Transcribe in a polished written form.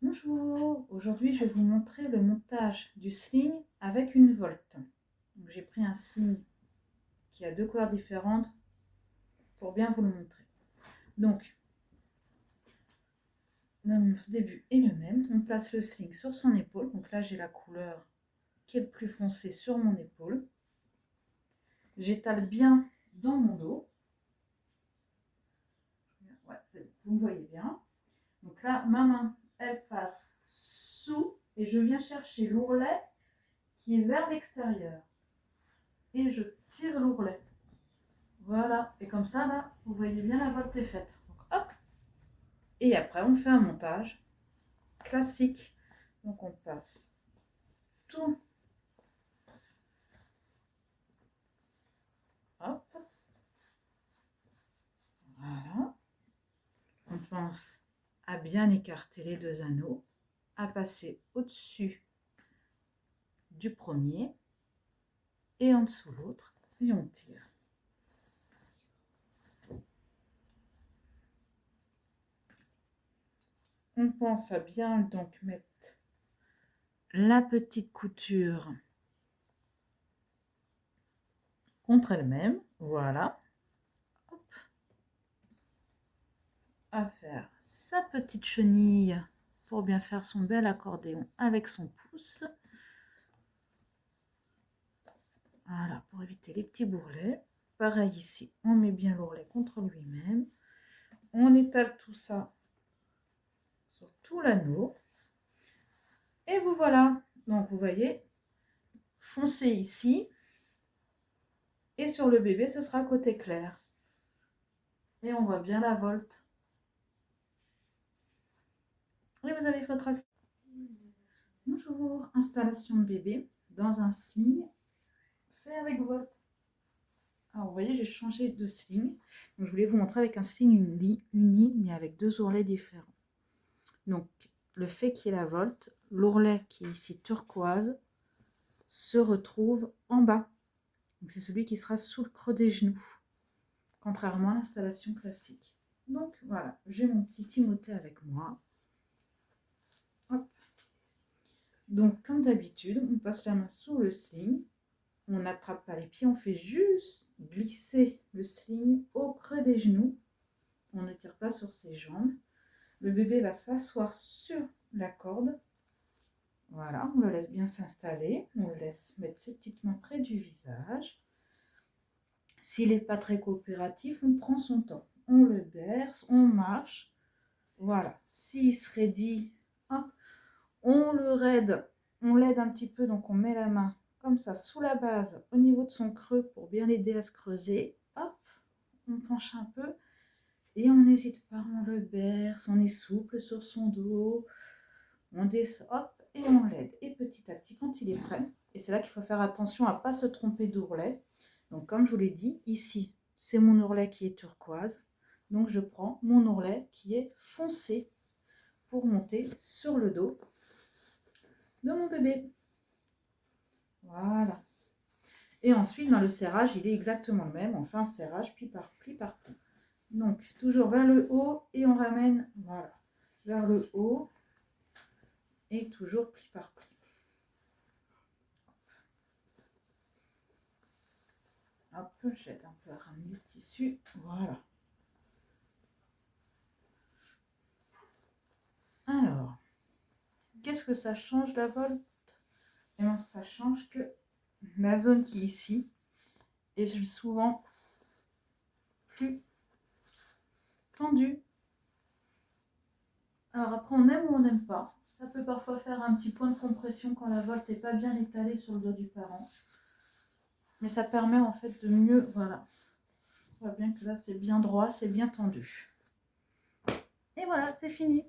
Bonjour, aujourd'hui je vais vous montrer le montage du sling avec une volte. J'ai pris un sling qui a deux couleurs différentes pour bien vous le montrer. Donc, le début est le même, on place le sling sur son épaule. Donc là j'ai la couleur qui est le plus foncée sur mon épaule. J'étale bien dans mon dos. Ouais, vous me voyez bien. Donc là ma main elle passe sous et je viens chercher l'ourlet qui est vers l'extérieur. Et je tire l'ourlet. Voilà. Et comme ça, là, vous voyez bien la volte est faite. Donc, hop. Et après, on fait un montage classique. Donc, on passe tout. Hop. Voilà. On pense à bien écarter les deux anneaux, à passer au-dessus du premier et en dessous l'autre. Et on tire. On pense à bien donc mettre la petite couture contre elle-même. Voilà. Hop. À faire sa petite chenille pour bien faire son bel accordéon avec son pouce. Voilà, pour éviter les petits bourrelets. Pareil ici, on met bien l'ourlet contre lui-même. On étale tout ça sur tout l'anneau. Et vous voilà. Donc vous voyez, foncé ici. Et sur le bébé, ce sera côté clair. Et on voit bien la volte. Et vous avez votre bonjour, installation de bébé dans un sling fait avec volte. Alors vous voyez, j'ai changé de sling. Donc, je voulais vous montrer avec un sling uni, mais avec deux ourlets différents. Donc le fait qu'il y ait la volte, l'ourlet qui est ici turquoise se retrouve en bas. Donc c'est celui qui sera sous le creux des genoux, contrairement à l'installation classique. Donc voilà, j'ai mon petit Timothée avec moi. Hop. Donc comme d'habitude, on passe la main sous le sling. On n'attrape pas les pieds, on fait juste glisser le sling au creux des genoux. On ne tire pas sur ses jambes. Le bébé va s'asseoir sur la corde. Voilà, on le laisse bien s'installer. On le laisse mettre ses petites mains près du visage. S'il n'est pas très coopératif, on prend son temps. On le berce, on marche. Voilà, s'il se raidit, hop, on le raide. On l'aide un petit peu, donc on met la main comme ça sous la base au niveau de son creux pour bien l'aider à se creuser. Hop, on penche un peu et on n'hésite pas, on le berce, on est souple sur son dos, on descend, hop, et on l'aide. Et petit à petit, quand il est prêt, et c'est là qu'il faut faire attention à ne pas se tromper d'ourlet. Donc comme je vous l'ai dit, ici, c'est mon ourlet qui est turquoise. Donc je prends mon ourlet qui est foncé pour monter sur le dos de mon bébé. Voilà. Et ensuite, le serrage, il est exactement le même. On fait un serrage pli par pli par pli. Donc, toujours vers le haut et on ramène, voilà, vers le haut et toujours pli par pli. Hop, j'aide un peu à ramener le tissu. Voilà. Alors, qu'est-ce que ça change la volte? Et bien, ça change que la zone qui est ici est souvent plus tendue. Alors après, on aime ou on n'aime pas. Ça peut parfois faire un petit point de compression quand la volte n'est pas bien étalée sur le dos du parent. Mais ça permet en fait de mieux, voilà. On voit bien que là c'est bien droit, c'est bien tendu. Et voilà, c'est fini.